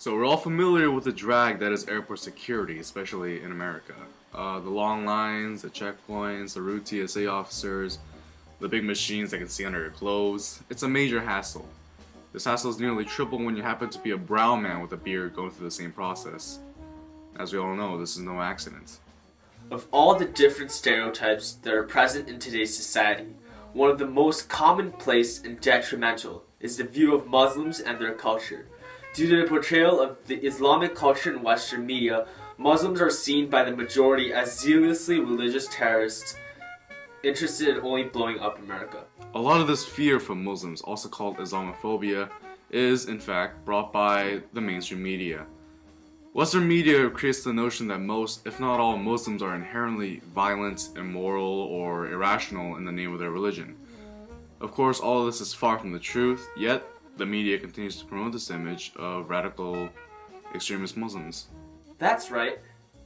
So we're all familiar with the drag that is airport security, especially in America. The long lines, the checkpoints, the rude TSA officers, the big machines that can see under your clothes. It's a major hassle. This hassle is nearly triple when you happen to be a brown man with a beard going through the same process. As we all know, this is no accident. Of all the different stereotypes that are present in today's society, one of the most commonplace and detrimental is the view of Muslims and their culture. Due to the portrayal of the Islamic culture in Western media, Muslims are seen by the majority as zealously religious terrorists interested in only blowing up America. A lot of this fear from Muslims, also called Islamophobia, is in fact brought by the mainstream media. Western media creates the notion that most, if not all, Muslims are inherently violent, immoral, or irrational in the name of their religion. Of course, all of this is far from the truth, yet the media continues to promote this image of radical extremist Muslims. That's right,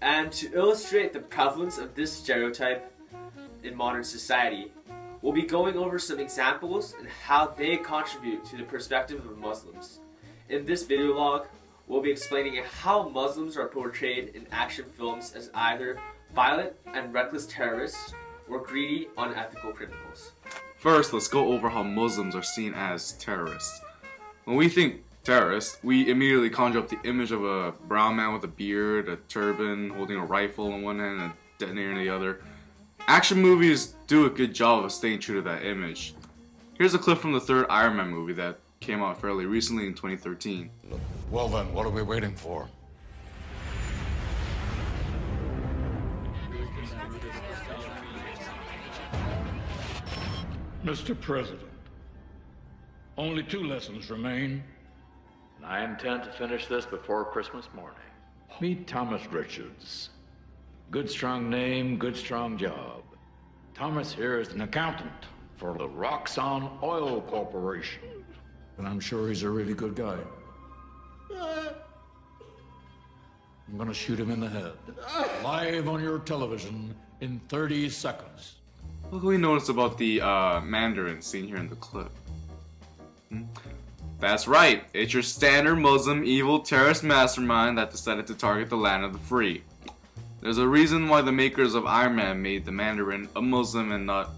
and to illustrate the prevalence of this stereotype in modern society, we'll be going over some examples and how they contribute to the perspective of Muslims. In this video log, we'll be explaining how Muslims are portrayed in action films as either violent and reckless terrorists or greedy, unethical criminals. First, let's go over how Muslims are seen as terrorists. When we think terrorists, we immediately conjure up the image of a brown man with a beard, a turban, holding a rifle in one hand and a detonator in the other. Action movies do a good job of staying true to that image. Here's a clip from the third Iron Man movie that came out fairly recently in 2013. Well then, what are we waiting for? Mr. President, only 2 lessons remain. And I intend to finish this before Christmas morning. Meet Thomas Richards. Good strong name, good strong job. Thomas here is an accountant for the Roxxon Oil Corporation. And I'm sure he's a really good guy. I'm gonna shoot him in the head. Live on your television in 30 seconds. What can we notice about the Mandarin seen here in the clip? That's right, it's your standard Muslim evil terrorist mastermind that decided to target the land of the free. There's a reason why the makers of Iron Man made the Mandarin a Muslim and not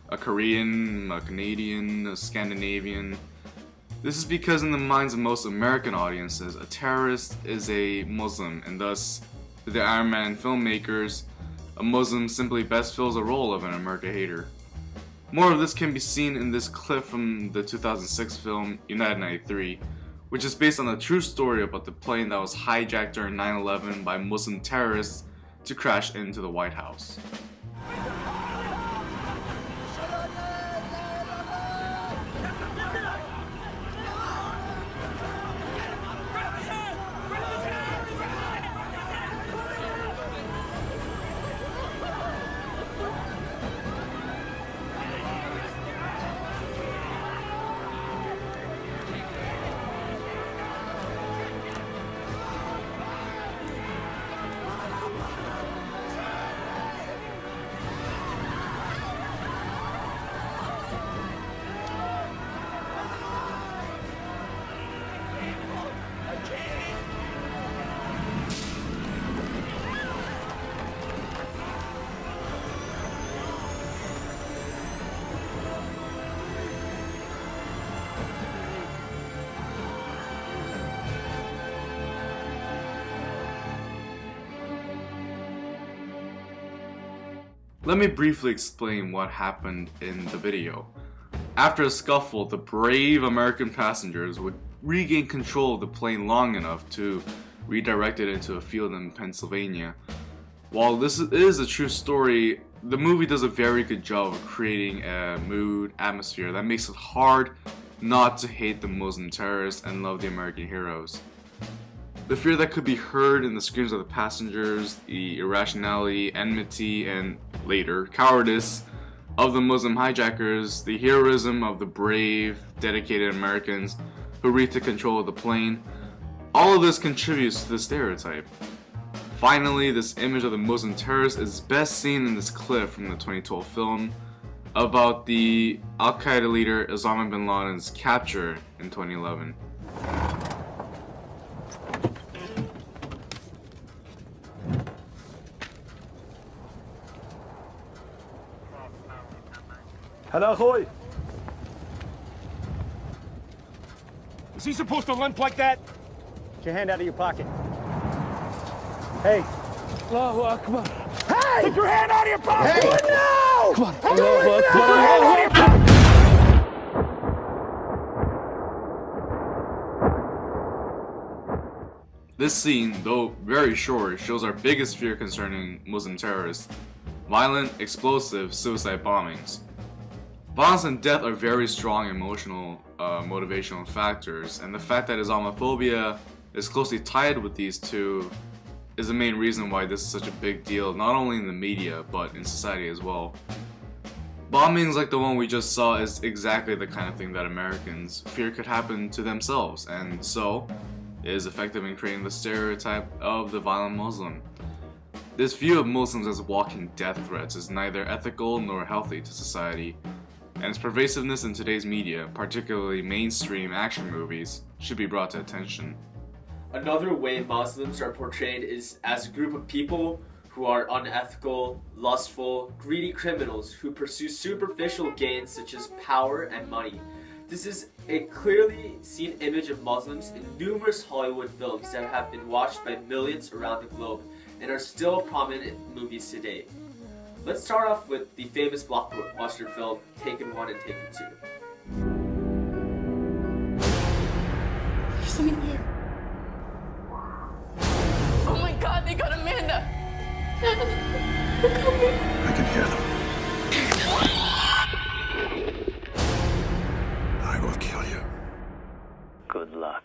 a Korean, a Canadian, a Scandinavian. This is because in the minds of most American audiences, a terrorist is a Muslim, and thus, to the Iron Man filmmakers, a Muslim simply best fills the role of an America hater. More of this can be seen in this clip from the 2006 film United 93, which is based on a true story about the plane that was hijacked during 9/11 by Muslim terrorists to crash into the White House. Let me briefly explain what happened in the video. After a scuffle, the brave American passengers would regain control of the plane long enough to redirect it into a field in Pennsylvania. While this is a true story, the movie does a very good job of creating a mood, atmosphere that makes it hard not to hate the Muslim terrorists and love the American heroes. The fear that could be heard in the screams of the passengers, the irrationality, enmity, and later cowardice of the Muslim hijackers, the heroism of the brave, dedicated Americans who retook control of the plane, all of this contributes to the stereotype. Finally, this image of the Muslim terrorist is best seen in this clip from the 2012 film about the Al-Qaeda leader Osama bin Laden's capture in 2011. Hello, Hoy. Is he supposed to limp like that? Get your hand out of your pocket. Hey. Allahu Akbar. Hey! Take your hand out of your pocket! Hey! No! Come on. Allahu Akbar. Allahu Akbar. This scene, though very short, shows our biggest fear concerning Muslim terrorists: violent, explosive, suicide bombings. Violence and death are very strong emotional, motivational factors, and the fact that Islamophobia is closely tied with these two is the main reason why this is such a big deal, not only in the media, but in society as well. Bombings like the one we just saw is exactly the kind of thing that Americans fear could happen to themselves, and so is effective in creating the stereotype of the violent Muslim. This view of Muslims as walking death threats is neither ethical nor healthy to society, and its pervasiveness in today's media, particularly mainstream action movies, should be brought to attention. Another way Muslims are portrayed is as a group of people who are unethical, lustful, greedy criminals who pursue superficial gains such as power and money. This is a clearly seen image of Muslims in numerous Hollywood films that have been watched by millions around the globe and are still prominent in movies today. Let's start off with the famous blockbuster film Taken 1 and Taken 2. There's something here. Oh my God, they got Amanda! They're coming. I can hear them. I will kill you. Good luck.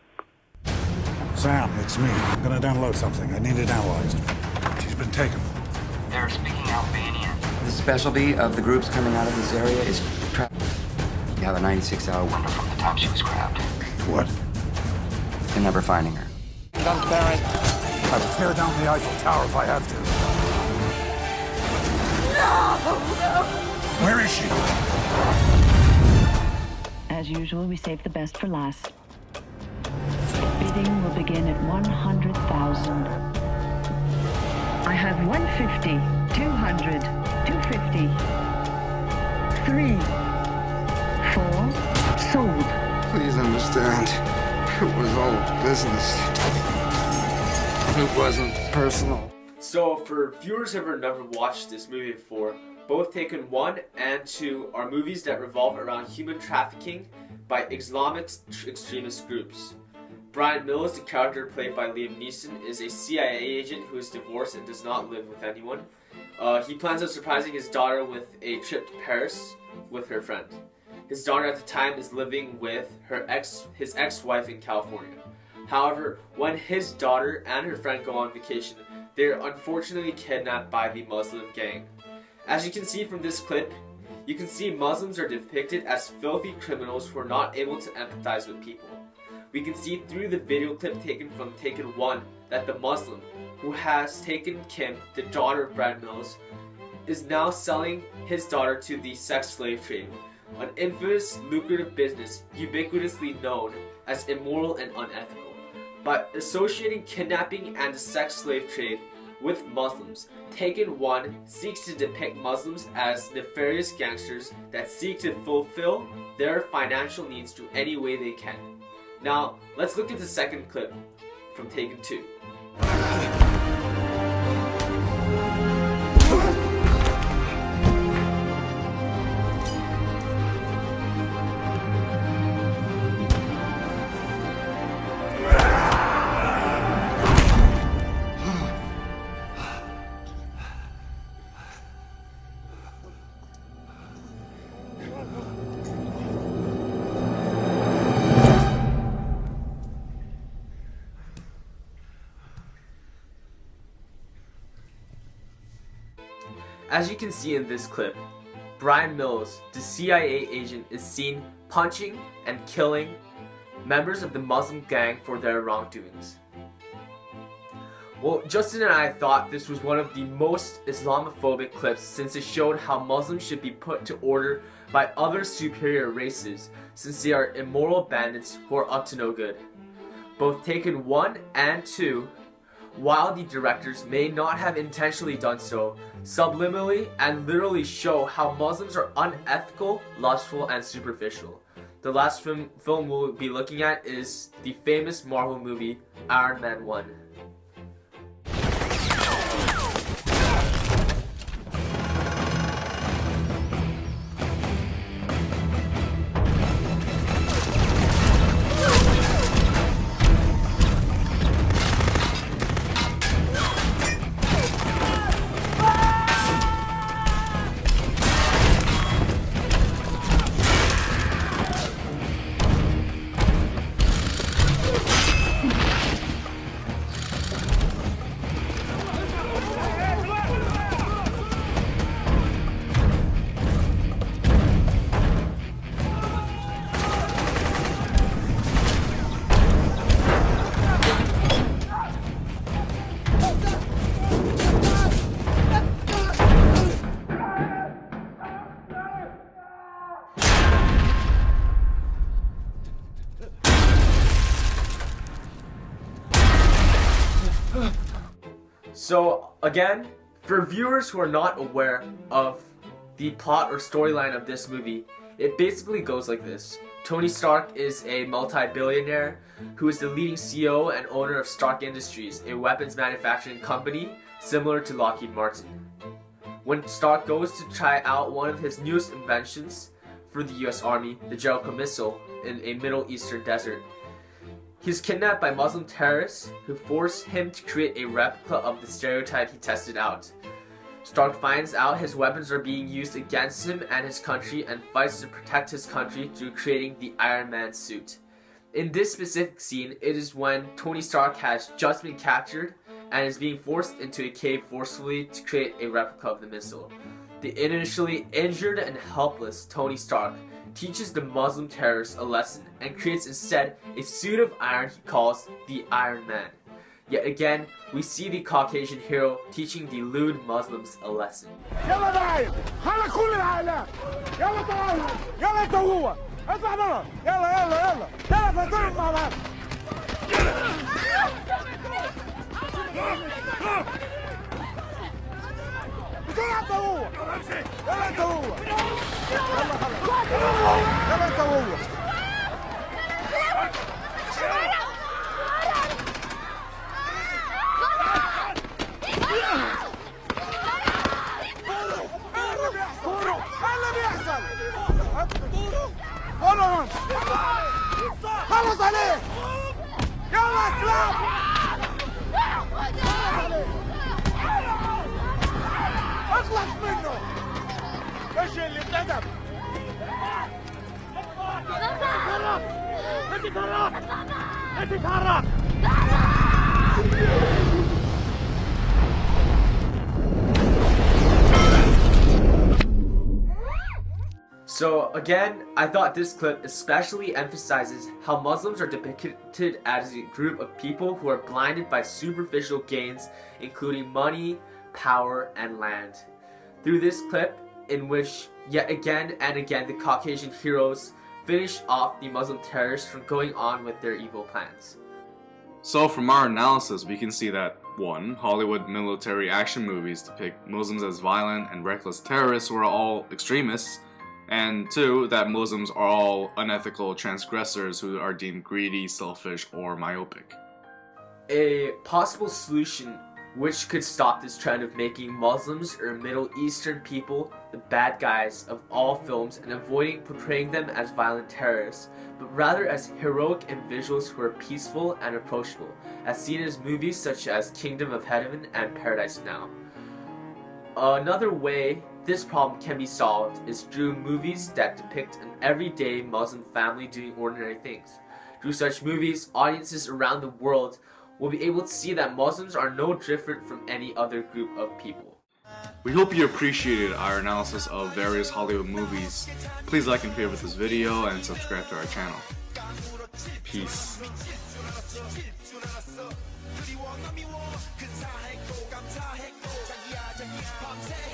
Sam, it's me. I'm gonna download something. I need it analyzed. She's been taken. They're speaking Albanian. The specialty of the groups coming out of this area is trap. You have a 96-hour window From the time she was grabbed. What? to never finding her. I will tear down the Eiffel Tower if I have to. No! Where is she? As usual, we save the best for last. Bidding will begin at 100,000. I have 150, 200, 250, 3, 4, sold. Please understand, it was all business. It wasn't personal. So for viewers who have never watched this movie before, both Taken 1 and 2 are movies that revolve around human trafficking by Islamic extremist groups. Brian Mills, the character played by Liam Neeson, is a CIA agent who is divorced and does not live with anyone. He plans on surprising his daughter with a trip to Paris with her friend. His daughter at the time is living with his ex-wife in California. However, when his daughter and her friend go on vacation, they are unfortunately kidnapped by the Muslim gang. As you can see from this clip, you can see Muslims are depicted as filthy criminals who are not able to empathize with people. We can see through the video clip taken from Taken 1 that the Muslim, who has taken Kim, the daughter of Brad Mills, is now selling his daughter to the sex slave trade, an infamous, lucrative business ubiquitously known as immoral and unethical. By associating kidnapping and the sex slave trade with Muslims, Taken 1 seeks to depict Muslims as nefarious gangsters that seek to fulfill their financial needs to any way they can. Now, let's look at the second clip from Taken 2. As you can see in this clip, Brian Mills, the CIA agent, is seen punching and killing members of the Muslim gang for their wrongdoings. Well, Justin and I thought this was one of the most Islamophobic clips since it showed how Muslims should be put to order by other superior races since they are immoral bandits who are up to no good. Both Taken 1 and 2 while the directors may not have intentionally done so, subliminally and literally show how Muslims are unethical, lustful, and superficial. The last film we'll be looking at is the famous Marvel movie Iron Man 1. So again, for viewers who are not aware of the plot or storyline of this movie, it basically goes like this. Tony Stark is a multi-billionaire who is the leading CEO and owner of Stark Industries, a weapons manufacturing company similar to Lockheed Martin. When Stark goes to try out one of his newest inventions for the US Army, the Jericho missile, in a Middle Eastern desert, he's kidnapped by Muslim terrorists who force him to create a replica of the stereotype he tested out. Stark finds out his weapons are being used against him and his country and fights to protect his country through creating the Iron Man suit. In this specific scene, it is when Tony Stark has just been captured and is being forced into a cave forcefully to create a replica of the missile. The initially injured and helpless Tony Stark teaches the Muslim terrorists a lesson and creates instead a suit of iron he calls the Iron Man. Yet again, we see the Caucasian hero teaching the lewd Muslims a lesson. خلص عليه يلا اسلام اخلص منه ايش اللي اتندم اتحرك So again, I thought this clip especially emphasizes how Muslims are depicted as a group of people who are blinded by superficial gains, including money, power, and land. Through this clip, in which yet again and again the Caucasian heroes finish off the Muslim terrorists from going on with their evil plans. So from our analysis, we can see that 1. Hollywood military action movies depict Muslims as violent and reckless terrorists who are all extremists, and 2, that Muslims are all unethical transgressors who are deemed greedy, selfish, or myopic. A possible solution which could stop this trend of making Muslims or Middle Eastern people the bad guys of all films and avoiding portraying them as violent terrorists, but rather as heroic individuals who are peaceful and approachable, as seen in movies such as Kingdom of Heaven and Paradise Now. Another way this problem can be solved is through movies that depict an everyday Muslim family doing ordinary things. Through such movies, audiences around the world will be able to see that Muslims are no different from any other group of people. We hope you appreciated our analysis of various Hollywood movies. Please like and favorite this video and subscribe to our channel. Peace. 그리워 너 미워 근사했고 감사했고 자기야 자기 밤새